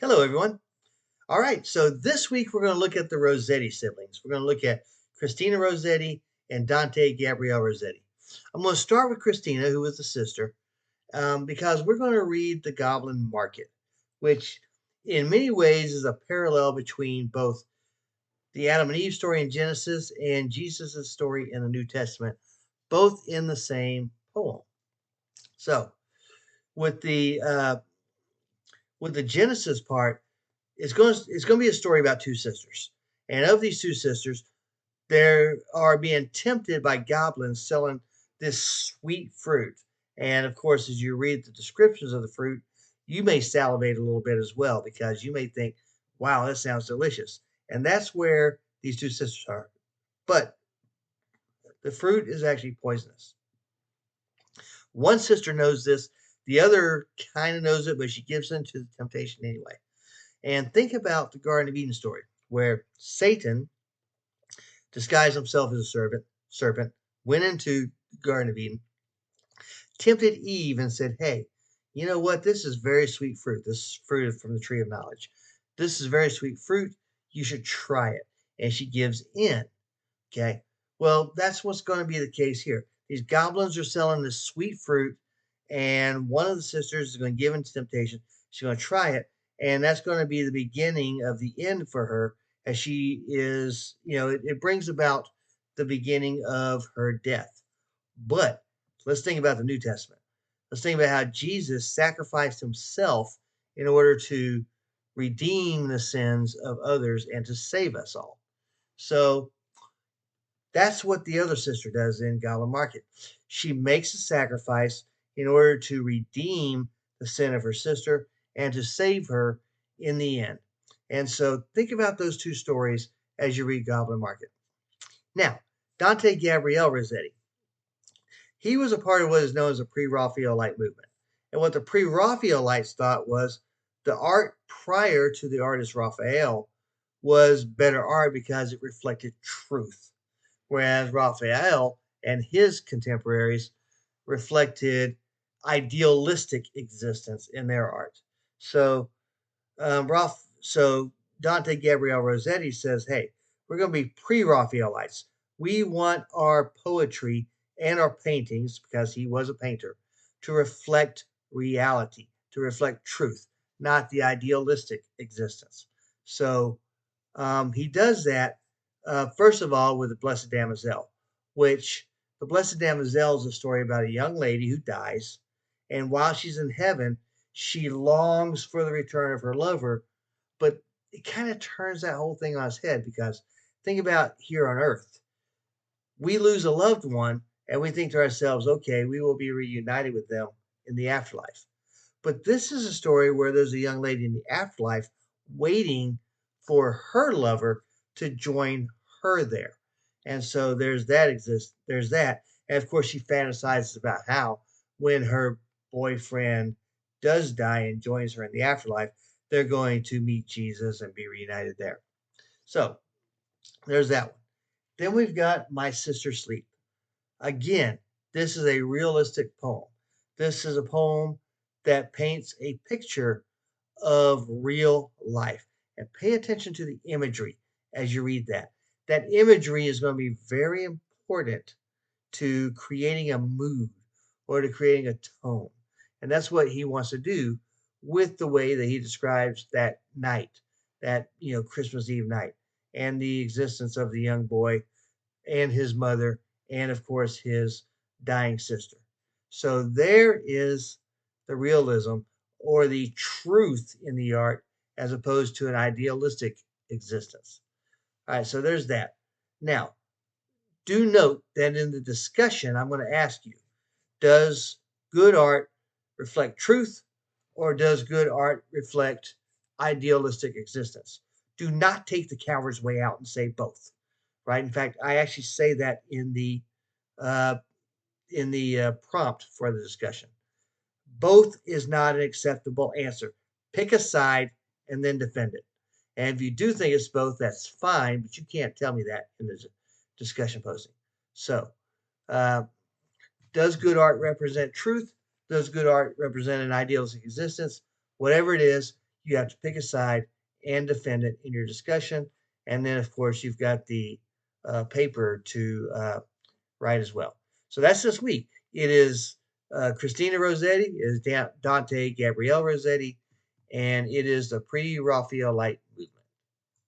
Hello, everyone. All right, so this week we're going to look at the Rossetti siblings. We're going to look at Christina Rossetti and Dante Gabrielle Rossetti. I'm going to start with Christina, who was the sister, because we're going to read The Goblin Market, which in many ways is a parallel between both the Adam and Eve story in Genesis and Jesus' story in the New Testament, both in the same poem. So, with the uh, with the Genesis part, it's going to be a story about two sisters. And of these two sisters, they are being tempted by goblins selling this sweet fruit. And of course, as you read the descriptions of the fruit, you may salivate a little bit as well because you may think, wow, that sounds delicious. And that's where these two sisters are. But the fruit is actually poisonous. One sister knows this, the other kind of knows it, but she gives in to the temptation anyway. And think about the Garden of Eden story, where Satan disguised himself as a serpent, went into the Garden of Eden, tempted Eve, and said, "Hey, you know what? This is very sweet fruit. This fruit from the tree of knowledge. This is very sweet fruit. You should try it." And she gives in. Okay. Well, that's what's going to be the case here. These goblins are selling this sweet fruit, and one of the sisters is going to give in to temptation. She's going to try it, and that's going to be the beginning of the end for her, as she is, it brings about the beginning of her death. But let's think about the New Testament. Let's think about how Jesus sacrificed himself in order to redeem the sins of others and to save us all. So that's what the other sister does in Goblin Market. She makes a sacrifice in order to redeem the sin of her sister and to save her in the end. And so think about those two stories as you read Goblin Market. Now, Dante Gabriel Rossetti, he was a part of what is known as the pre-Raphaelite movement. And what the pre-Raphaelites thought was the art prior to the artist Raphael was better art because it reflected truth, whereas Raphael and his contemporaries reflected idealistic existence in their art. So, so Dante Gabriel Rossetti says, "Hey, we're going to be pre-Raphaelites. We want our poetry and our paintings, because he was a painter, to reflect reality, to reflect truth, not the idealistic existence." So he does that, first of all, with the Blessed Damozel, which the Blessed Damozel is a story about a young lady who dies. And while she's in heaven, she longs for the return of her lover. But it kind of turns that whole thing on its head, because think about here on earth. We lose a loved one and we think to ourselves, okay, we will be reunited with them in the afterlife. But this is a story where there's a young lady in the afterlife waiting for her lover to join her there. And so there's that. And of course she fantasizes about how when her boyfriend does die and joins her in the afterlife, they're going to meet Jesus and be reunited there. So there's that one. Then we've got My Sister Sleep. Again, this is a realistic poem. This is a poem that paints a picture of real life. And pay attention to the imagery as you read that. That imagery is going to be very important to creating a mood or to creating a tone. And that's what he wants to do with the way that he describes that night, that, Christmas Eve night, and the existence of the young boy and his mother, and of course his dying sister. So there is the realism or the truth in the art, as opposed to an idealistic existence. All right, so there's that. Now, do note that in the discussion, I'm going to ask you, does good art reflect truth, or does good art reflect idealistic existence? Do not take the coward's way out and say both, right? In fact, I actually say that uh, in the prompt for the discussion. Both is not an acceptable answer. Pick a side and then defend it. And if you do think it's both, that's fine, but you can't tell me that in the discussion posting. So, uh, does good art represent truth? Does good art represent an idealistic existence? Whatever it is, you have to pick a side and defend it in your discussion. And then, of course, you've got the paper to write as well. So that's this week. It is Christina Rossetti, is Dante Gabriel Rossetti, and it is the Pre-Raphaelite movement.